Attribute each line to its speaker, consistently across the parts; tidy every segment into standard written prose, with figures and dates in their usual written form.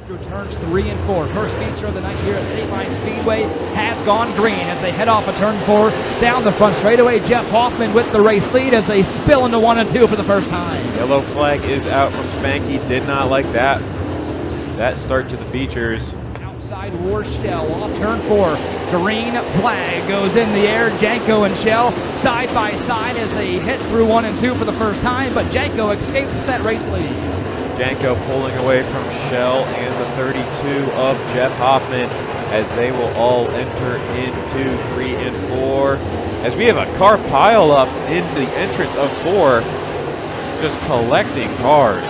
Speaker 1: through turns 3 and 4. First feature of the night here at Stateline Speedway has gone green as they head off of turn 4 down the front straightaway. Jeff Hoffman with the race lead as they spill into 1 and 2 for the first time.
Speaker 2: Yellow flag is out from Spanky. Did not like that start to the features.
Speaker 1: Outside Warshell off turn 4. Green flag goes in the air. Janko and Shell side by side as they hit through 1 and 2 for the first time, but Janko escapes that race lead.
Speaker 2: Janko pulling away from Shell and the 32 of Jeff Hoffman as they will all enter into 3 and 4. As we have a car pile up in the entrance of 4, just collecting cars.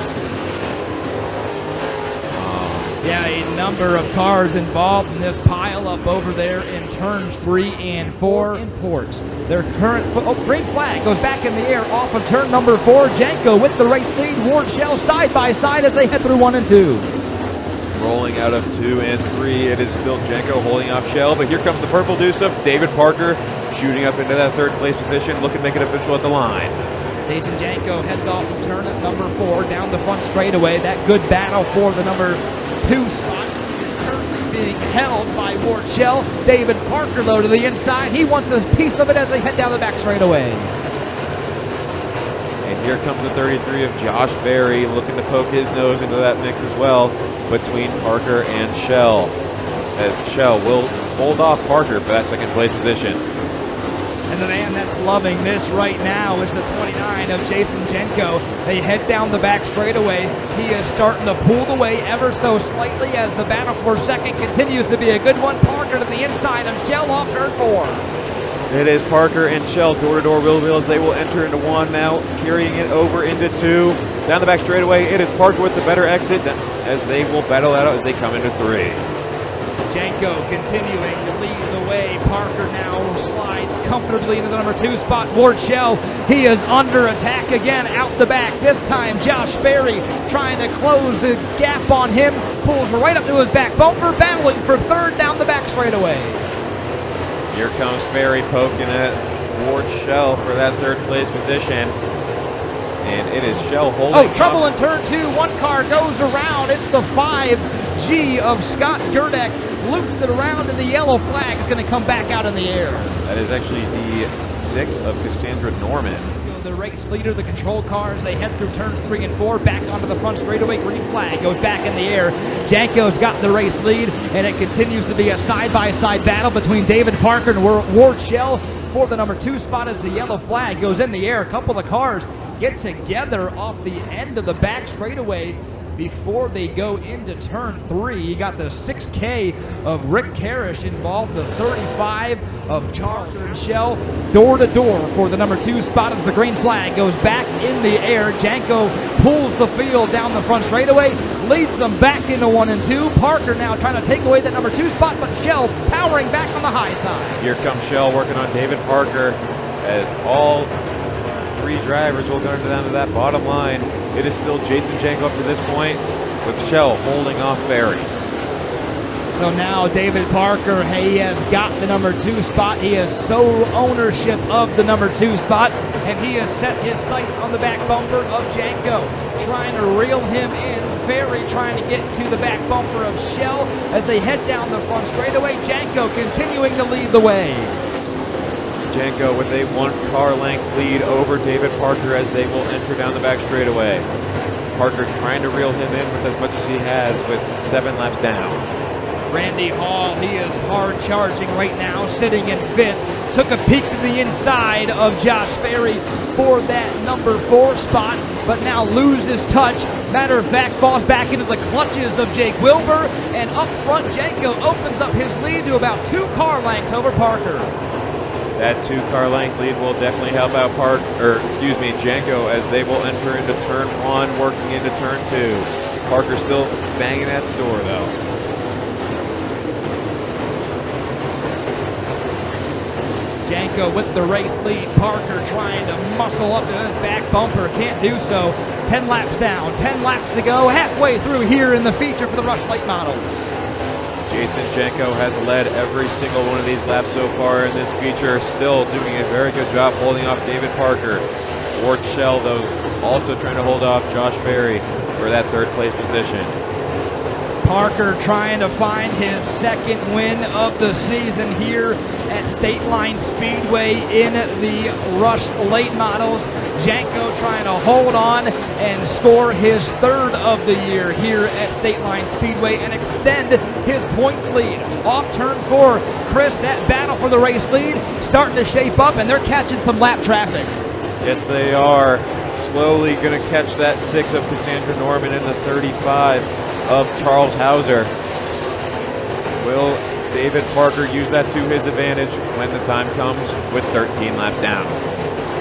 Speaker 1: Yeah, a number of cars involved in this pile-up over there in turns 3 and 4. Imports their current green flag goes back in the air off of turn number 4. Janko with the race lead. Ward Shell side by side as they head through 1 and 2.
Speaker 2: Rolling out of 2 and 3, it is still Janko holding off Shell, but here comes the purple deuce of David Parker shooting up into that third place position, looking to make it official at the line.
Speaker 1: Jason Janko heads off of turn at number 4 down the front straightaway. That good battle for the number 2 spot is currently being held by Ward Shell. David Parker though to the inside. He wants a piece of it as they head down the back straightaway.
Speaker 2: And here comes the 33 of Josh Ferry looking to poke his nose into that mix as well between Parker and Shell, as Shell will hold off Parker for that second place position.
Speaker 1: And the man that's loving this right now is the 29 of Jason Janko. They head down the back straightaway. He is starting to pull away ever so slightly as the battle for second continues to be a good one. Parker to the inside of Shell off turn 4.
Speaker 2: It is Parker and Shell door-to-door wheels. They will enter into 1 now, carrying it over into 2. Down the back straightaway, it is Parker with the better exit as they will battle that out as they come into 3.
Speaker 1: Janko continuing to lead the way. Parker now slides comfortably into the number 2 spot. Ward Shell, he is under attack again out the back. This time Josh Ferry trying to close the gap on him. Pulls right up to his back bumper, battling for third down the back straightaway.
Speaker 2: Here comes Ferry poking at Ward Shell for that third place position. And it is Shell holding
Speaker 1: trouble in turn 2. One car goes around. It's the 5G of Scott Gerdek. Loops it around, and the yellow flag is going to come back out in the air.
Speaker 2: That is actually the 6 of Cassandra Norman.
Speaker 1: The race leader, the control cars, they head through turns 3 and 4, back onto the front straightaway. Green flag goes back in the air. Janko's got the race lead, and it continues to be a side-by-side battle between David Parker and Ward Shell for the number 2 spot as the yellow flag goes in the air. A couple of cars get together off the end of the back straightaway before they go into turn 3. You got the 6K of Rick Karish involved, the 35 of Charles and Shell, door to door for the number 2 spot as the green flag goes back in the air. Janko pulls the field down the front straightaway, leads them back into 1 and 2. Parker now trying to take away that number 2 spot, but Shell powering back on the high side.
Speaker 2: Here comes Shell working on David Parker as all 3 drivers will go down to that bottom line. It is still Jason Janko up to this point, with Shell holding off Ferry.
Speaker 1: So now David Parker, he has got the number 2 spot. He has sole ownership of the number 2 spot, and he has set his sights on the back bumper of Janko, trying to reel him in. Ferry trying to get to the back bumper of Shell as they head down the front straightaway. Janko continuing to lead the way.
Speaker 2: Janko with a 1 car length lead over David Parker as they will enter down the back straightaway. Parker trying to reel him in with as much as he has with 7 laps down.
Speaker 1: Randy Hall, he is hard charging right now, sitting in 5th. Took a peek to the inside of Josh Ferry for that number 4 spot, but now loses touch. Matter of fact, falls back into the clutches of Jake Wilbur, and up front, Janko opens up his lead to about 2 car lengths over Parker.
Speaker 2: That 2 car length lead will definitely help out Janko as they will enter into turn 1, working into turn 2. Parker still banging at the door though.
Speaker 1: Janko with the race lead. Parker trying to muscle up to his back bumper. Can't do so. 10 laps down, 10 laps to go. Halfway through here in the feature for the Rush Late Models.
Speaker 2: Jason Janko has led every single one of these laps so far in this feature, still doing a very good job holding off David Parker. Ward Shell, though, also trying to hold off Josh Ferry for that 3rd place position.
Speaker 1: Parker trying to find his second win of the season here at Stateline Speedway in the Rush Late Models. Janko trying to hold on and score his third of the year here at Stateline Speedway and extend his points lead. Off turn 4, Chris, that battle for the race lead starting to shape up, and they're catching some lap traffic.
Speaker 2: Yes, they are. Slowly going to catch that 6 of Cassandra Norman and the 35 of Charles Hauser. Will David Parker use that to his advantage when the time comes with 13 laps down?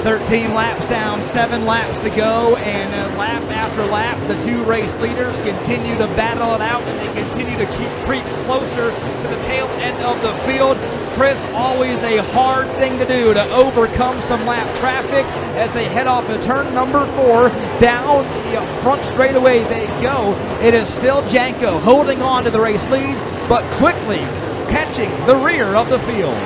Speaker 2: 13
Speaker 1: laps down, 7 laps to go, and lap after lap, the two race leaders continue to battle it out, and they continue to creep closer to the tail end of the field. Chris, always a hard thing to do to overcome some lap traffic as they head off to turn number 4. Down the front straightaway they go. It is still Janko holding on to the race lead, but quickly catching the rear of the field.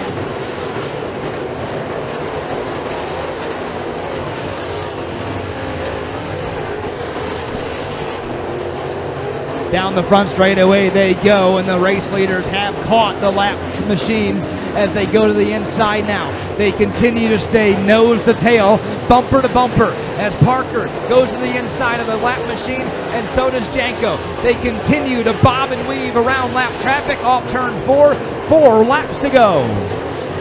Speaker 1: Down the front straightaway they go, and the race leaders have caught the lap machines as they go to the inside now. They continue to stay nose to tail, bumper to bumper, as Parker goes to the inside of the lap machine, and so does Janko. They continue to bob and weave around lap traffic off turn 4. 4 laps to go.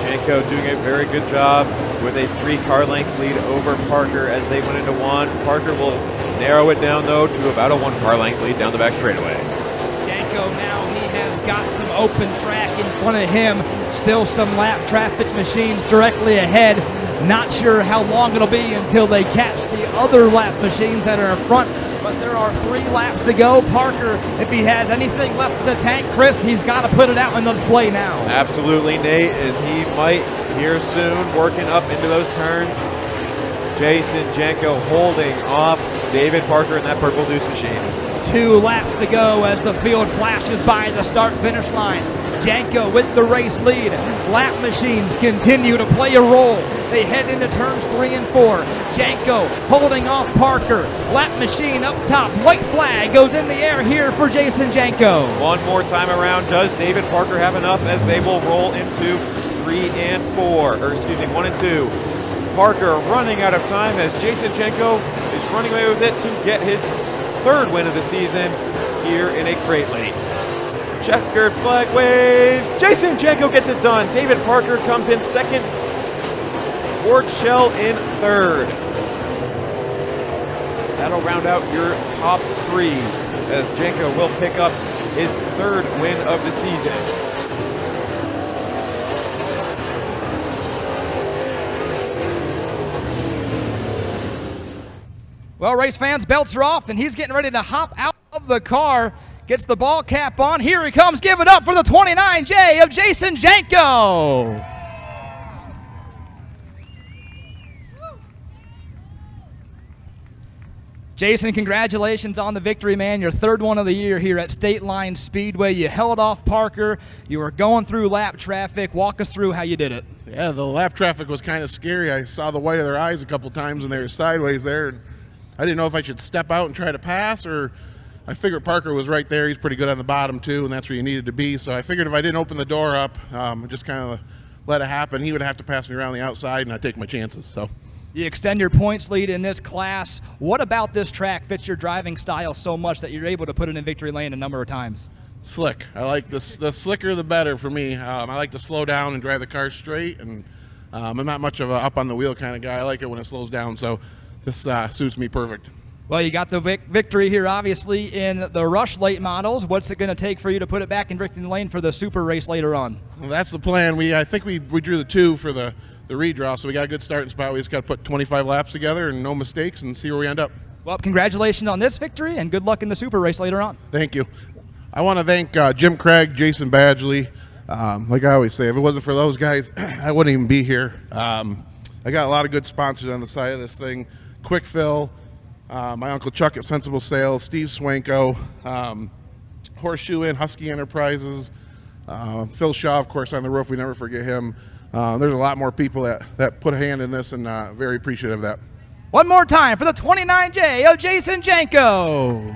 Speaker 2: Janko doing a very good job with a 3-car length lead over Parker as they went into 1. Parker will narrow it down, though, to about a 1-car length lead down the back straightaway.
Speaker 1: Janko now, he has got some open track in front of him. Still some lap traffic machines directly ahead. Not sure how long it'll be until they catch the other lap machines that are in front, but there are 3 laps to go. Parker, if he has anything left in the tank, Chris, he's got to put it out on the display now. Absolutely, Nate, and he might here soon, working up into those turns. Jason Janko holding off David Parker in that purple deuce machine. 2 laps to go as the field flashes by the start-finish line. Janko with the race lead. Lap machines continue to play a role. They head into turns 3 and 4. Janko holding off Parker. Lap machine up top. White flag goes in the air here for Jason Janko. One more time around. Does David Parker have enough as they will roll into 3 and 4, or excuse me, 1 and 2. Parker running out of time as Jason Janko is running away with it to get his 3rd win of the season here in a crate late. Checkered flag wave. Jason Janko gets it done. David Parker comes in 2nd. Ward Shell in 3rd. That'll round out your top 3 as Janko will pick up his 3rd win of the season. Well, race fans, belts are off, and he's getting ready to hop out of the car. Gets the ball cap on. Here he comes. Give it up for the 29J of Jason Janko. Jason, congratulations on the victory, man. Your 3rd one of the year here at Stateline Speedway. You held off Parker. You were going through lap traffic. Walk us through how you did it.
Speaker 3: Yeah, the lap traffic was kind of scary. I saw the white of their eyes a couple times when they were sideways there. And I didn't know if I should step out and try to pass, or I figured Parker was right there. He's pretty good on the bottom, too, and that's where you needed to be. So I figured if I didn't open the door up, just kind of let it happen, he would have to pass me around the outside, and I'd take my chances. So
Speaker 1: you extend your points lead in this class. What about this track fits your driving style so much that you're able to put it in victory lane a number of times?
Speaker 3: Slick. I like the slicker the better for me. I like to slow down and drive the car straight, and I'm not much of a up on the wheel kind of guy. I like it when it slows down, so this suits me perfect.
Speaker 1: Well, you got the victory here, obviously, in the Rush Late Models. What's it going to take for you to put it back in victory lane for the Super Race later on?
Speaker 3: Well, that's the plan. I think we drew the 2 for the redraw, so we got a good starting spot. We just got to put 25 laps together and no mistakes and see where we end up.
Speaker 1: Well, congratulations on this victory, and good luck in the Super Race later on.
Speaker 3: Thank you. I want to thank Jim Craig, Jason Badgley. Like I always say, if it wasn't for those guys, I wouldn't even be here. I got a lot of good sponsors on the side of this thing. Quick Fill, my Uncle Chuck at Sensible Sales, Steve Swanko, Horseshoe Inn, Husky Enterprises, Phil Shaw, of course, on the roof. We never forget him. There's a lot more people that put a hand in this, and very appreciative of that.
Speaker 1: One more time for the 29J of Jason Janko.